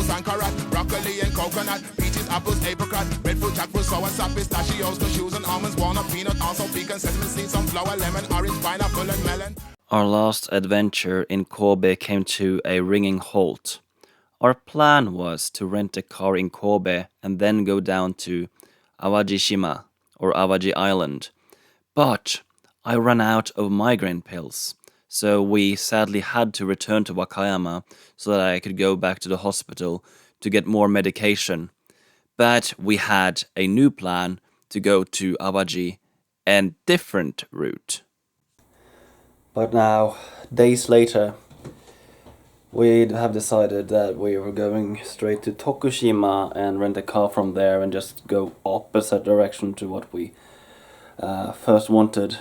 lettuce and carrot, broccoli and coconut, peaches, apples, apricot, breadfruit, jackfruit, sour sap, pistachios, cashews and almonds, walnut, peanut, also pecan, sesame seeds, sunflower, lemon, orange, pineapple and melon. Our last adventure in Kobe came to a ringing halt. Our plan was to rent a car in Kobe and then go down to Awajishima or Awaji Island. But I ran out of migraine pills, so we sadly had to return to Wakayama so that I could go back to the hospital to get more medication. But we had a new plan to go to Awaji, a different route. But now, days later, we have decided that we were going straight to Tokushima and rent a car from there and just go opposite direction to what we first wanted.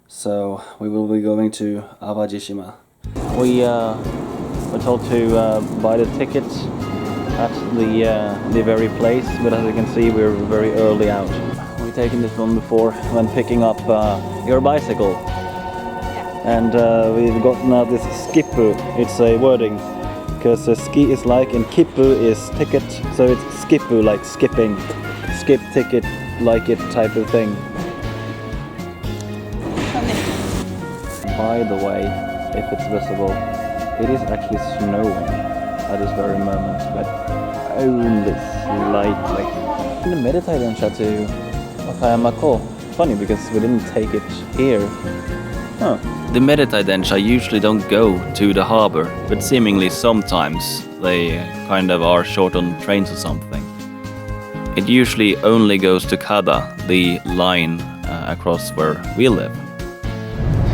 So we will be going to Awajishima. We were told to buy the tickets at the very place, but as you can see, we're very early out. We've taken this one before when picking up your bicycle. And we've gotten out this skippu. It's a wording because ski is like and kippu is ticket, so it's skippu like skipping, skip ticket like it type of thing. By the way, if it's visible, it is actually snowing at this very moment, but only slightly. The meditating to Wakayama. Funny because we didn't take it here. Huh. The Meditaidensha usually don't go to the harbor, but seemingly sometimes they kind of are short on trains or something. It usually only goes to Kada, the line across where we live.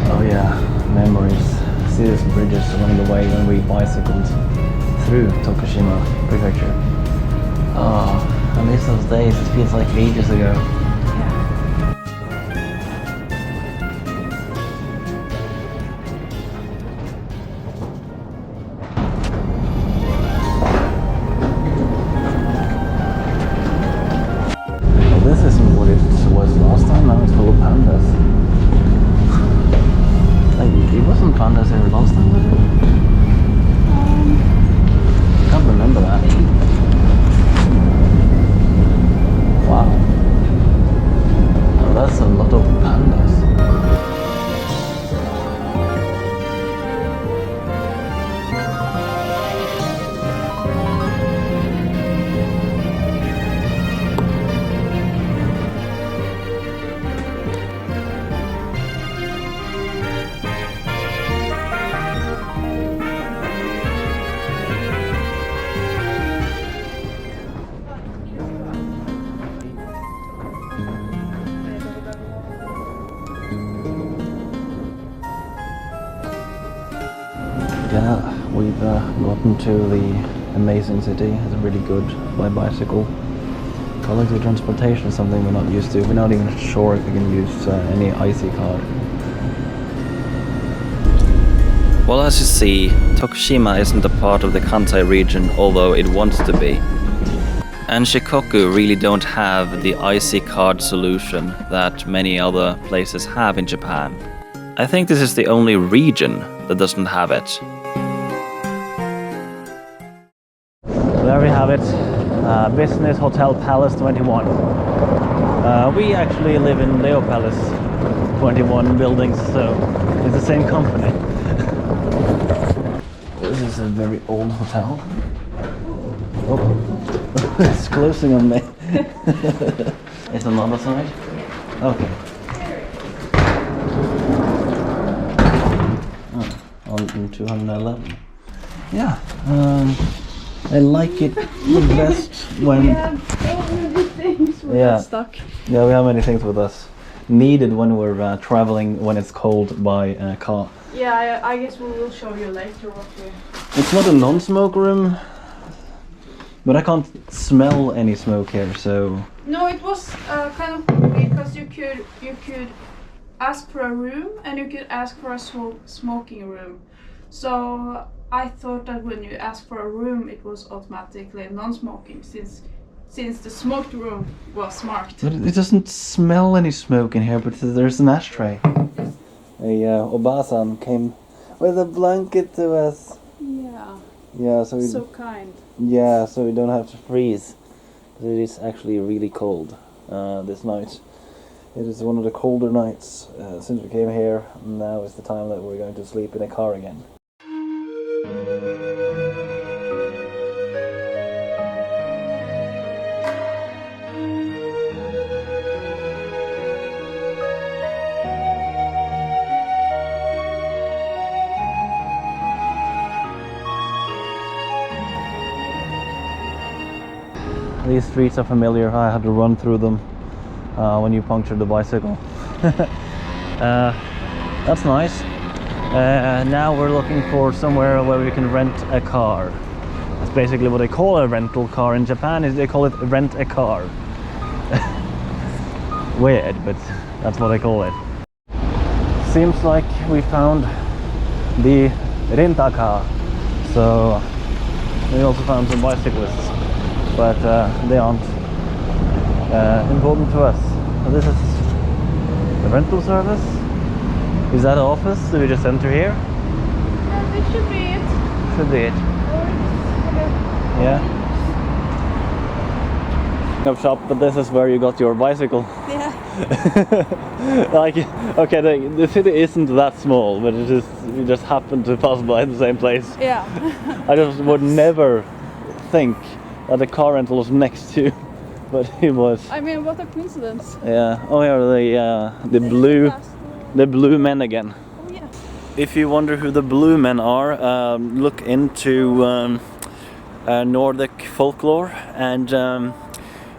Oh yeah, memories. See these bridges along the way when we bicycled through Tokushima prefecture. I miss those days, it feels like ages ago. Pandas here last time, was it? I can't remember that. Wow. Oh, that's a lot of pandas. Yeah, we've gotten to the amazing city. It's really good by bicycle. Collective transportation is something we're not used to. We're not even sure if we can use any IC card. Well, as you see, Tokushima isn't a part of the Kansai region, although it wants to be. And Shikoku really don't have the IC card solution that many other places have in Japan. I think this is the only region that doesn't have it. There we have it, Business Hotel Palace 21. We actually live in Leo Palace 21 buildings, so it's the same company. This is a very old hotel. Oh, it's closing on me. It's on the other side? Okay. On 211. Yeah, I like it the best when... We have so many things we're stuck. Yeah, we have many things with us. Needed when we're traveling when it's cold by car. Yeah, I guess we will show you later what we... It's not a non-smoke room, but I can't smell any smoke here, so... No, it was kind of cool because you could ask for a room and you could ask for a smoking room. So I thought that when you ask for a room, it was automatically non-smoking since the smoked room was marked. But it doesn't smell any smoke in here, but there's an ashtray. A Obasan came with a blanket to us. Yeah. Yeah, so So kind. yeah, so we don't have to freeze. It is actually really cold this night. It is one of the colder nights since we came here. Now is the time that we're going to sleep in a car again. These streets are familiar. I had to run through them when you punctured the bicycle. That's nice. Now we're looking for somewhere where we can rent a car. That's basically what they call a rental car in Japan. Is they call it rent a car. Weird, but that's what they call it. Seems like we found the rent-a-car. So we also found some bicyclists, but they aren't important to us. So this is the rental service. Is that an office? Do we just enter here? Yeah, this should be it. Should be it. Yeah. Of shop, but this is where you got your bicycle. Yeah. Like, okay, the city isn't that small, but it is. You just happen to pass by the same place. Yeah. I just would never think that the car rental was next to, but it was. I mean, what a coincidence. Yeah. Oh, yeah. The blue men again. Oh yeah. If you wonder who the blue men are, look into Nordic folklore, and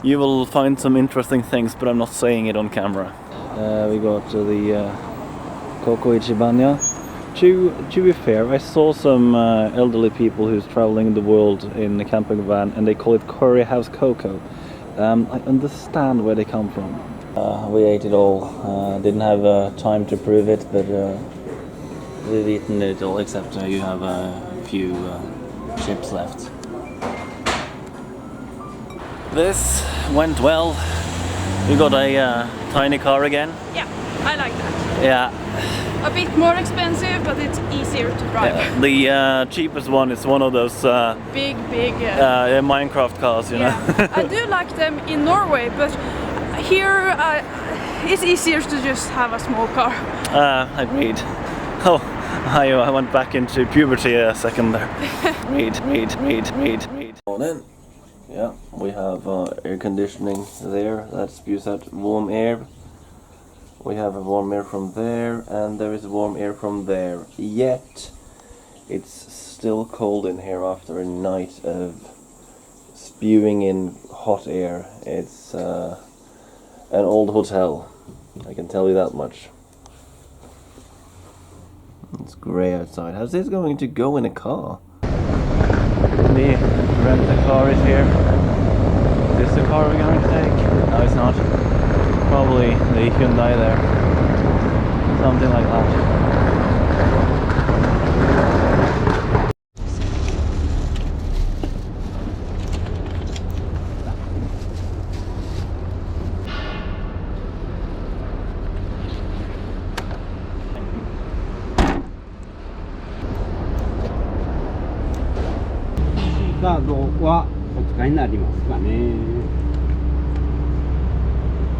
you will find some interesting things. But I'm not saying it on camera. We got to the Koko Ichibanya. To be fair, I saw some elderly people who's traveling the world in a camping van, and they call it Curry House Cocoa. I understand where they come from. We ate it all. Didn't have time to prove it, but we've eaten it all, except you have a few chips left. This went well. We got a tiny car again. Yeah, I like that. Yeah. A bit more expensive, but it's easier to drive. The cheapest one is one of those Big Minecraft cars, you know. Yeah. I do like them in Norway, but here it's easier to just have a small car. Agreed. Oh, I went back into puberty a second there. Read. Morning. Yeah, we have air conditioning there. That spews out warm air. We have a warm air from there, and there is warm air from there. Yet, it's still cold in here after a night of spewing in hot air. It's an old hotel, I can tell you that much. It's grey outside. How's this going to go in a car? The rent-a-car is here. Is this the car we're going to take? No, it's not. Probably the Hyundai there. Something like that.カードはお使いになりますかね。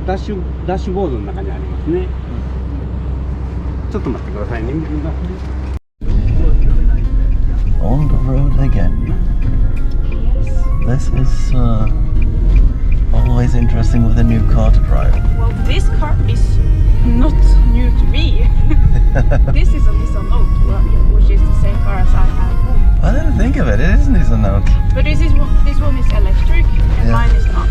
ダッシュボードの中にありますね。ちょっと待ってくださいね。見てください。On the road again. This is always interesting with a new car to drive. Well, this car is not new to me. This is a Nissan Note, which is the same car as I have. I didn't think of it. It is Nissan Note. But this one is electric, and mine is not.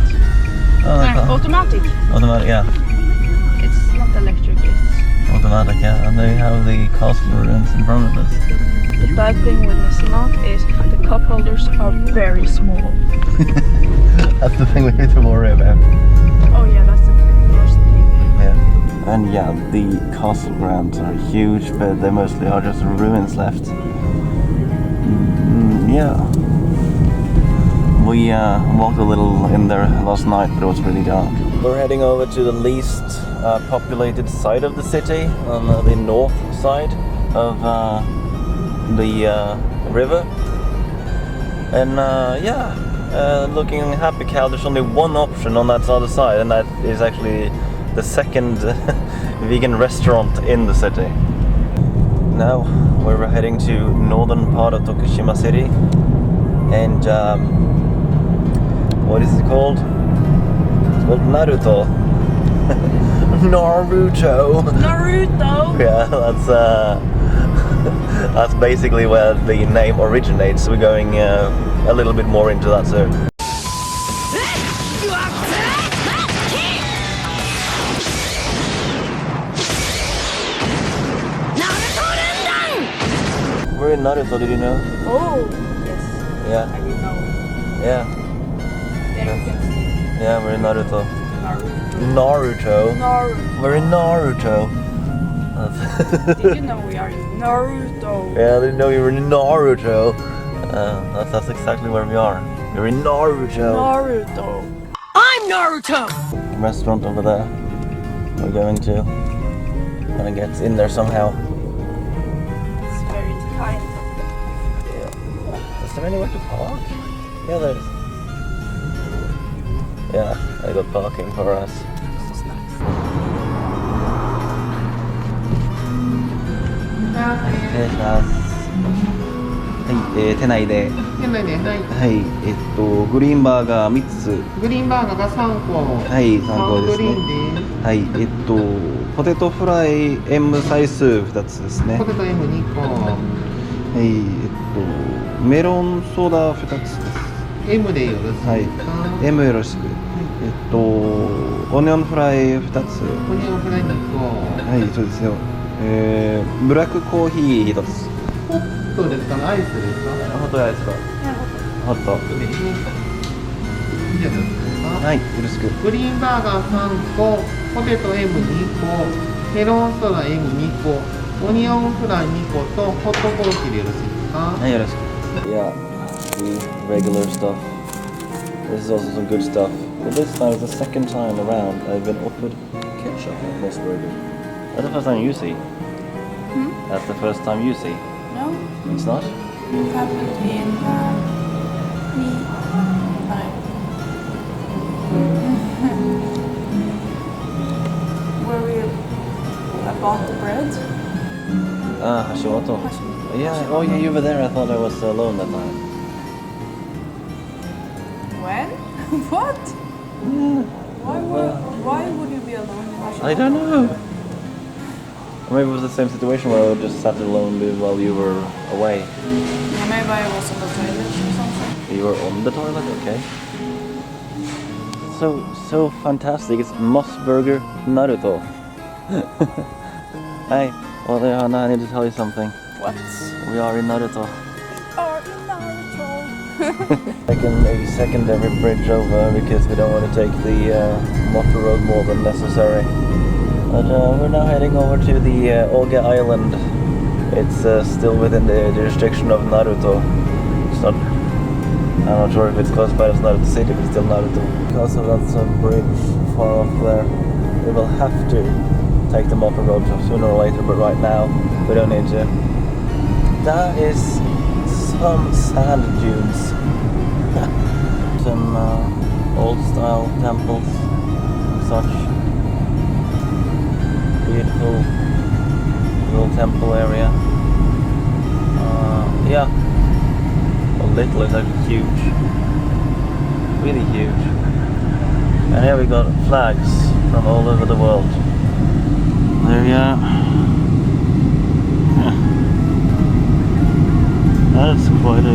Oh, Automatic. Automatic, yeah. It's not electric, it's Automatic, yeah. And they have the castle rooms in front of us. the bad thing with Nissan Note is the cup holders are very small. That's the thing we need to worry about. Oh yeah, that's the worst thing. Yeah. And yeah, the castle grounds are huge, but they mostly are just ruins left. Yeah. We walked a little in there last night, but it was really dark. We're heading over to the least populated side of the city, on the north side of the river. And looking happy cow. There's only one option on that other side, and that is actually the second vegan restaurant in the city. Now we're heading to northern part of Tokushima city, and what is it called? It's called Naruto. Naruto. Naruto! Yeah, that's basically where the name originates. We're going a little bit more into that soon. We're in Naruto, did you know? Oh, yes. Yeah. I didn't know. Yeah. There you can see Yeah, we're in Naruto. Naruto. Naruto. We're in Naruto. Did you know we are in Naruto? Yeah, I didn't know you were in Naruto. That's exactly where we are. We're in Naruto. Naruto. I'm Naruto! Restaurant over there. We're going to. Gonna get in there somehow. It's very kind. Yeah. Is there anywhere to park? Yeah, there is. Yeah, I got parking for us. This is nice. 失礼します。はい、店内で。店内で、はい、はい、グリーンバーガー3つ。グリーンバーガーが3個、はい、3個ですグリね。ーンです。はい、ポテトフライ M サイズ2つですね。ポテト M2 個、はい、メロンソーダ2つです。M でよろしいですか？はい、M よろしく。オニオンフライ2つ。オニオンフライ2個。はい、そうですよ。ブラックコーヒー1つ。ホットですかね？アイスですか？ホットアイスか。ホット。いいですか？はい、よろしく。グリーンバーガー3個、ポテト M2 個、メロンソーダ M2 個、オニオンフライ2個とホットコーヒーでよろしいですか？はい、よろしく。Yeah, the regular stuff. This is also some good stuff. But this time is the second time around I've been offered ketchup at this burger. That's the first time you see. That's the first time you see. No, It's not? it happened in where we bought the bread. Ah, Hashimoto. Yeah, oh yeah, you were there. I thought I was alone that time. When? What? Why would you be alone in Hashimoto? I don't know. Or maybe it was the same situation where I just sat alone while you were away. Yeah, maybe I was on the toilet or something. You were on the toilet? Okay. So fantastic. It's Moss Burger Naruto. Hey, well, Johanna, I need to tell you something. What? We are in Naruto. Or in Naruto. Taking a secondary bridge over because we don't want to take the motor road more than necessary. But we're now heading over to the Oge Island. It's still within the jurisdiction of Naruto. It's not. I'm not sure if it's close by as Naruto City, but it's still Naruto. Because of that bridge far off there, we will have to take the motor road sooner or later. But right now, we don't need to. That is some sand dunes. Some old-style temples and such. Beautiful little temple area. Yeah. Well, little is actually huge. Really huge. And here we got flags from all over the world. There we are. That's quite a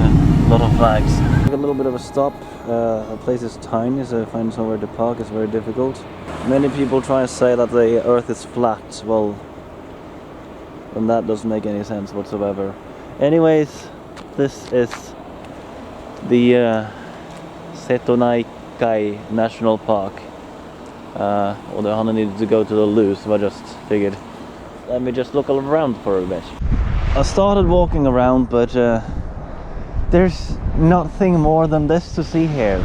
lot of flags. A little bit of a stop. The place is tiny, so finding somewhere to park is very difficult. Many people try to say that the earth is flat. Well, then that doesn't make any sense whatsoever. Anyways, this is the Setonai-kai National Park. Although Hannah needed to go to the loo, so I just figured let me just look around for a bit. I started walking around, but there's nothing more than this to see here.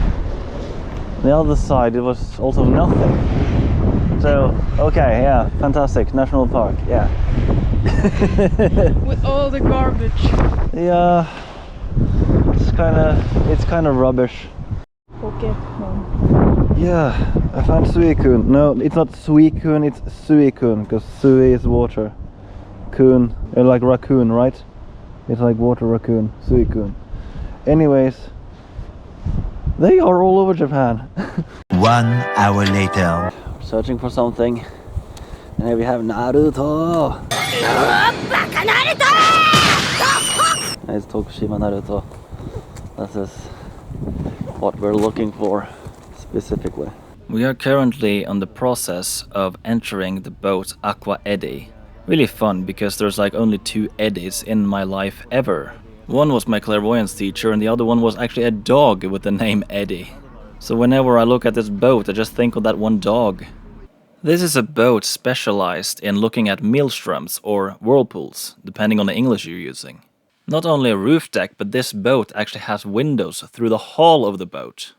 On the other side, it was also nothing. So, okay, yeah, fantastic. National Park, yeah. With all the garbage. Yeah, It's kind of rubbish. Okay. Yeah, I found Suikun. No, it's not Suikun, it's Suikun, because Sui is water. Kun, like raccoon, right? It's like water raccoon, Suikun. Anyways, they are all over Japan. 1 hour later. Searching for something, and here we have Naruto. It's Tokushima Naruto. This is what we're looking for specifically. We are currently on the process of entering the boat Aqua Eddy. Really fun because there's like only 2 eddies in my life ever. One was my clairvoyance teacher and the other one was actually a dog with the name Eddie. So whenever I look at this boat I just think of that one dog. This is a boat specialized in looking at maelstroms or whirlpools, depending on the English you're using. Not only a roof deck, but this boat actually has windows through the hull of the boat.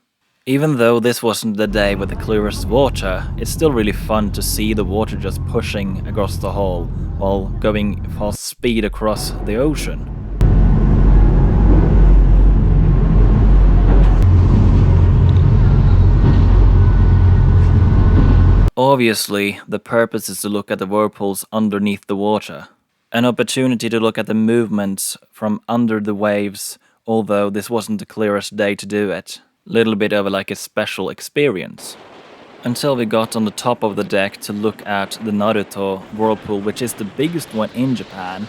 Even though this wasn't the day with the clearest water, it's still really fun to see the water just pushing across the hull while going fast speed across the ocean. Obviously, the purpose is to look at the whirlpools underneath the water. An opportunity to look at the movements from under the waves, although this wasn't the clearest day to do it. Little bit of like a special experience. Until we got on the top of the deck to look at the Naruto whirlpool, which is the biggest one in Japan.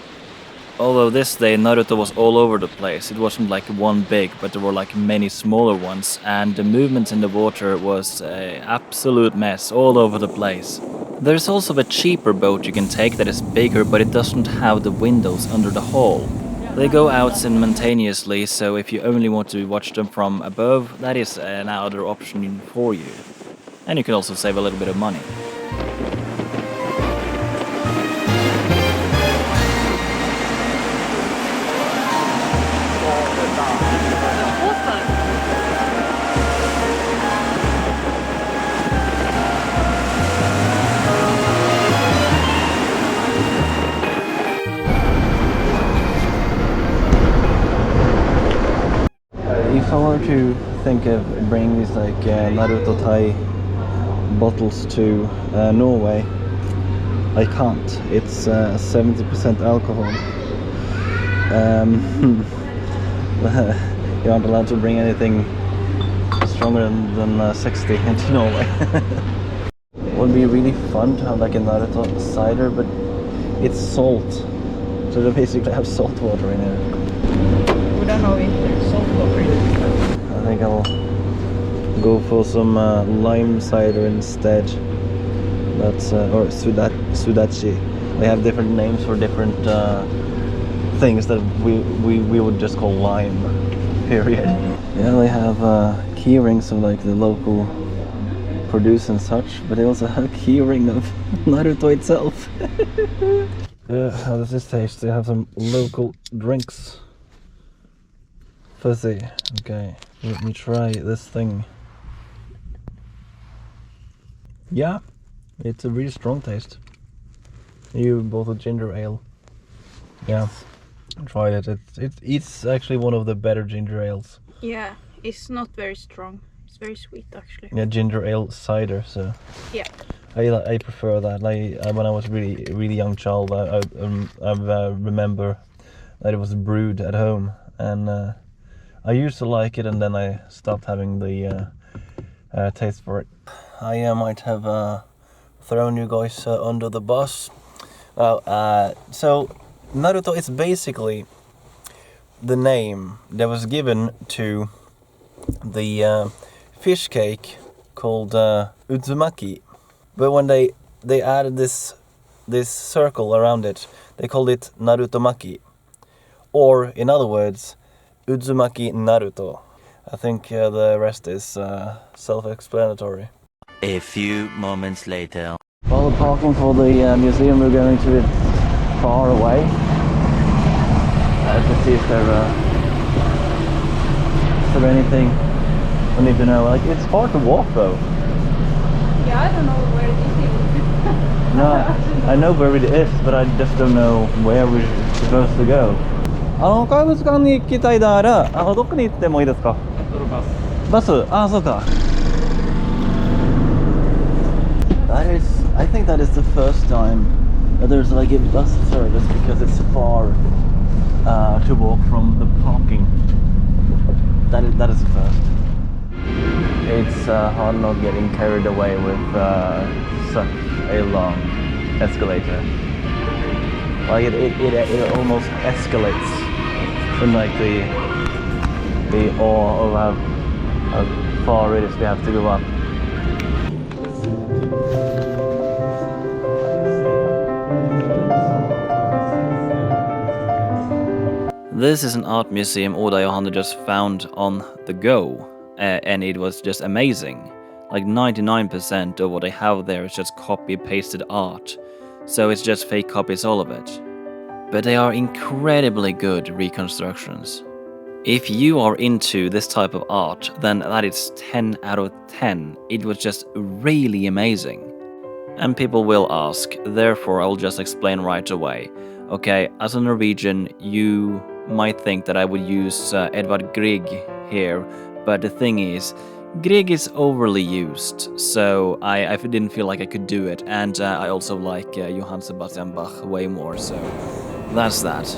Although this day Naruto was all over the place. It wasn't like one big, but there were like many smaller ones, and the movement in the water was an absolute mess all over the place. There's also a cheaper boat you can take that is bigger, but it doesn't have the windows under the hull. They go out simultaneously, so if you only want to watch them from above, that is another option for you. And you can also save a little bit of money. If I were to think of bringing these like Naruto Thai bottles to Norway, I can't. It's 70% alcohol. You aren't allowed to bring anything stronger than 60 into Norway. It would be really fun to have like a Naruto cider, but it's salt. So they basically have salt water in it. We don't know if there's salt water in it. I think I'll go for some lime cider instead. That's or sudachi. They have different names for different things that we would just call lime. Period. Yeah, they have key rings of like the local produce and such, but they also have a key ring of Naruto itself. Yeah, how does this taste? They have some local drinks. Fuzzy. Okay, let me try this thing. Yeah, it's a really strong taste. You bought a ginger ale. Yeah, I tried it. It's actually one of the better ginger ales. Yeah, it's not very strong. It's very sweet actually. Yeah, ginger ale cider. So yeah, I prefer that. Like when I was really young child, I remember that it was brewed at home, and I used to like it, and then I stopped having the taste for it. I might have thrown you guys under the bus. So Naruto is basically the name that was given to the fish cake called uzumaki. But when they added this circle around it, they called it Narutomaki. Or in other words, Uzumaki Naruto. I think the rest is self-explanatory. A few moments later. While parking for the museum, we're going to it far away. To see if there is there anything we need to know. Like, it's hard to walk though. yeah. I don't know where it is. No, I know where it is, but I just don't know where we're supposed to go. 海物館に行きたいなら、どこに行ってもいいですか？バス。そうか。I think that is the first time that there's like a bus service because it's far to walk from the parking. That is the first. It's hard not getting carried away with such a long escalator. Like it almost escalates in like the awe of how far it is we have to go up. This is an art museum Oda Johanna just found on the go, and it was just amazing. Like 99% of what they have there is just copy-pasted art, so it's just fake copies all of it. But they are incredibly good reconstructions. If you are into this type of art, then that is 10 out of 10. It was just really amazing. And people will ask, therefore I'll just explain right away. Okay, as a Norwegian, you might think that I would use Edvard Grieg here, but the thing is, Grieg is overly used, so I didn't feel like I could do it, and I also like Johann Sebastian Bach way more, so that's that.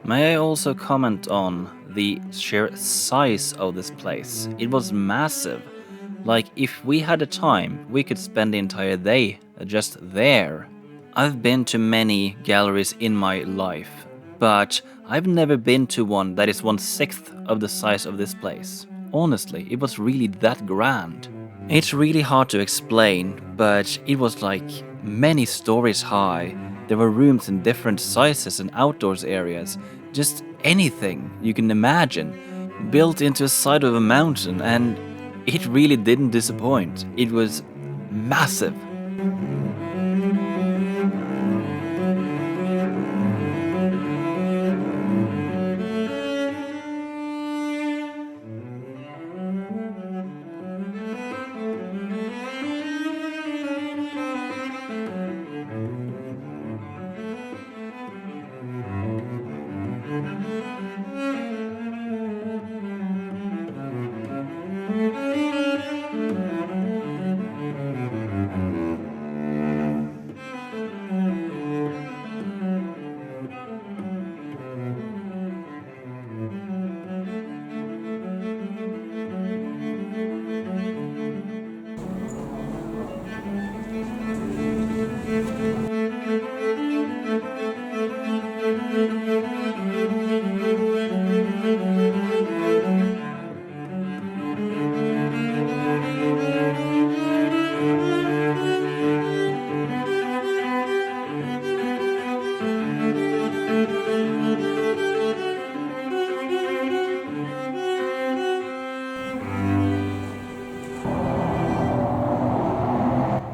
May I also comment on the sheer size of this place? It was massive. Like, if we had the time, we could spend the entire day just there. I've been to many galleries in my life, but I've never been to one that is 1/6 of the size of this place. Honestly, it was really that grand. It's really hard to explain, but it was like many stories high. There were rooms in different sizes and outdoors areas, just anything you can imagine, built into the side of a mountain, and it really didn't disappoint. It was massive.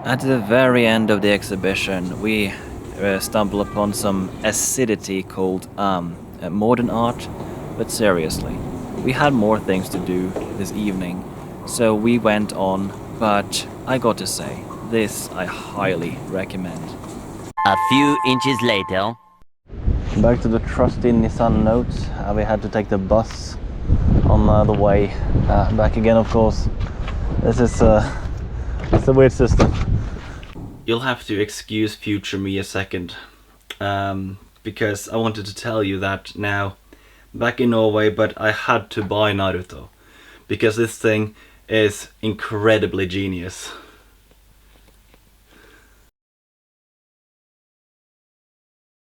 At the very end of the exhibition, we stumbled upon some acidity called modern art, but seriously, we had more things to do this evening, so we went on, but I got to say, this I highly recommend. A few inches later. Back to the trusty Nissan Note. We had to take the bus on the way back again, of course. This is it's a weird system. You'll have to excuse future me a second, because I wanted to tell you that now, back in Norway, but I had to buy Naruto, because this thing is incredibly genius.